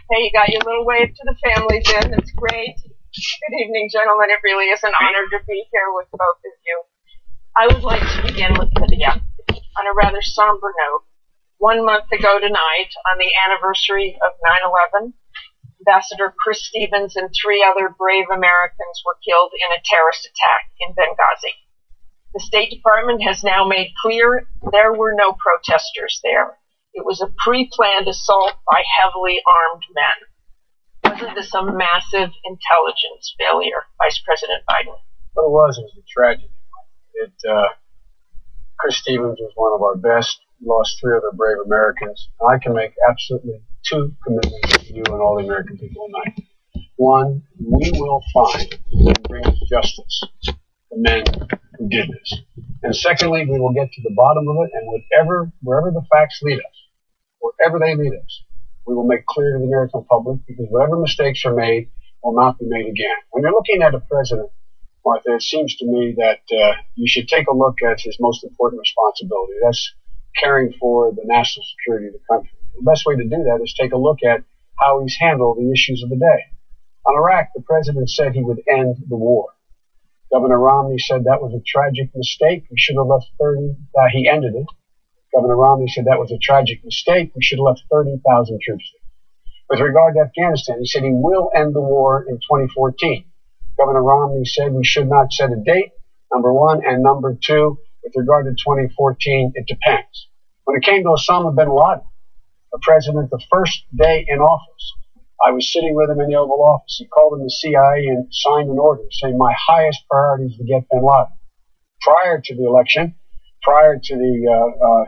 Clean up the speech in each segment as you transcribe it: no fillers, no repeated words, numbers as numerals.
Hey, you got your little wave to the families in. That's great. Good evening, gentlemen. It really is an honor to be here with both of you. I would like to begin with Lydia on a rather somber note. 1 month ago tonight, on the anniversary of 9/11, Ambassador Chris Stevens and 3 other brave Americans were killed in a terrorist attack in Benghazi. The State Department has now made clear there were no protesters there. It was a pre-planned assault by heavily armed men. Wasn't this a massive intelligence failure, Vice President Biden? What it was a tragedy. Chris Stevens was one of our best. Lost 3 other brave Americans. I can make absolutely 2 commitments to you and all the American people tonight. 1, we will find and bring to justice the men who did this. And secondly, we will get to the bottom of it, and wherever the facts lead us, wherever they lead us, we will make clear to the American public, because whatever mistakes are made will not be made again. When you're looking at a president, Martha, it seems to me that you should take a look at his most important responsibility. That's caring for the national security of the country. The best way to do that is take a look at how he's handled the issues of the day. On Iraq, the president said he would end the war. Governor Romney said that was a tragic mistake. We should have left he ended it. Governor Romney said that was a tragic mistake. We should have left 30,000 troops there. With regard to Afghanistan, he said he will end the war in 2014. Governor Romney said we should not set a date, number 1, and number 2, with regard to 2014, it depends. When it came to Osama bin Laden, the president, the first day in office, I was sitting with him in the Oval Office. He called in the CIA and signed an order saying my highest priority is to get bin Laden. Prior to the election, prior to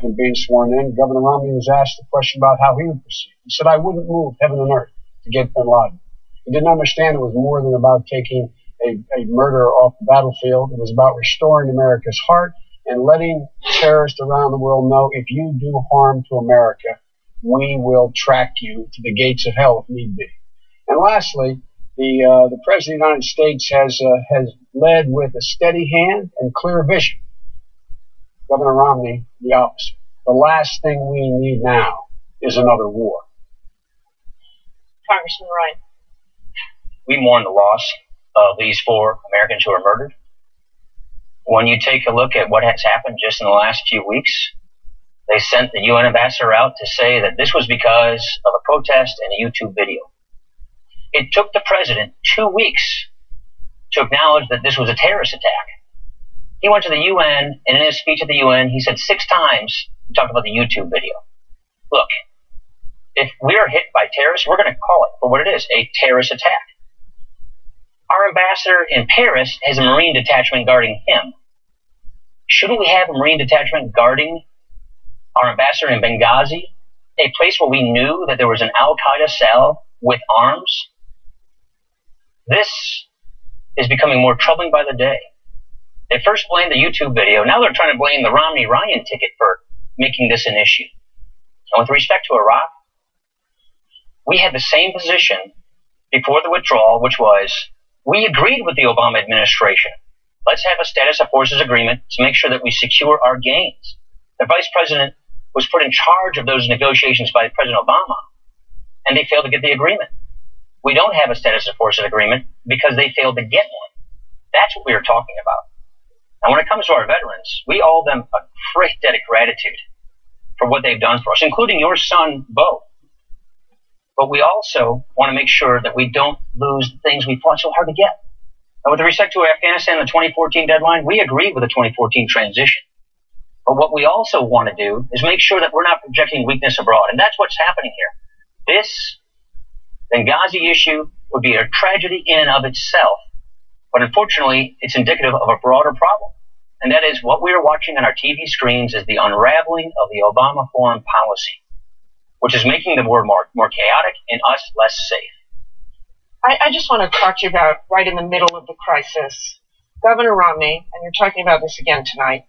him being sworn in, Governor Romney was asked a question about how he would proceed. He said, I wouldn't move heaven and earth to get bin Laden. He didn't understand it was more than about taking a murderer off the battlefield. It was about restoring America's heart and letting terrorists around the world know, if you do harm to America, we will track you to the gates of hell if need be. And lastly, the President of the United States has led with a steady hand and clear vision. Governor Romney, the opposite. The last thing we need now is another war. Congressman Ryan. We mourn the loss of these 4 Americans who were murdered. When you take a look at what has happened just in the last few weeks, they sent the UN ambassador out to say that this was because of a protest and a YouTube video. It took the president 2 weeks to acknowledge that this was a terrorist attack. He went to the UN, and in his speech at the UN, he said 6 times, he talked about the YouTube video. Look, if we are hit by terrorists, we're going to call it for what it is, a terrorist attack. Our ambassador in Paris has a Marine detachment guarding him. Shouldn't we have a Marine detachment guarding our ambassador in Benghazi, a place where we knew that there was an Al-Qaeda cell with arms? This is becoming more troubling by the day. They first blamed the YouTube video. Now they're trying to blame the Romney-Ryan ticket for making this an issue. And with respect to Iraq, we had the same position before the withdrawal, which was we agreed with the Obama administration. Let's have a status of forces agreement to make sure that we secure our gains. The vice president was put in charge of those negotiations by President Obama, and they failed to get the agreement. We don't have a status of forces agreement because they failed to get one. That's what we were talking about. And when it comes to our veterans, we owe them a great debt of gratitude for what they've done for us, including your son, Bo. But we also want to make sure that we don't lose the things we fought so hard to get. And with respect to Afghanistan, the 2014 deadline, we agreed with the 2014 transition. But what we also want to do is make sure that we're not projecting weakness abroad. And that's what's happening here. This Benghazi issue would be a tragedy in and of itself. But unfortunately, it's indicative of a broader problem. And that is what we are watching on our TV screens is the unraveling of the Obama foreign policy, which is making the world more chaotic and us less safe. I just want to talk to you about right in the middle of the crisis. Governor Romney, and you're talking about this again tonight,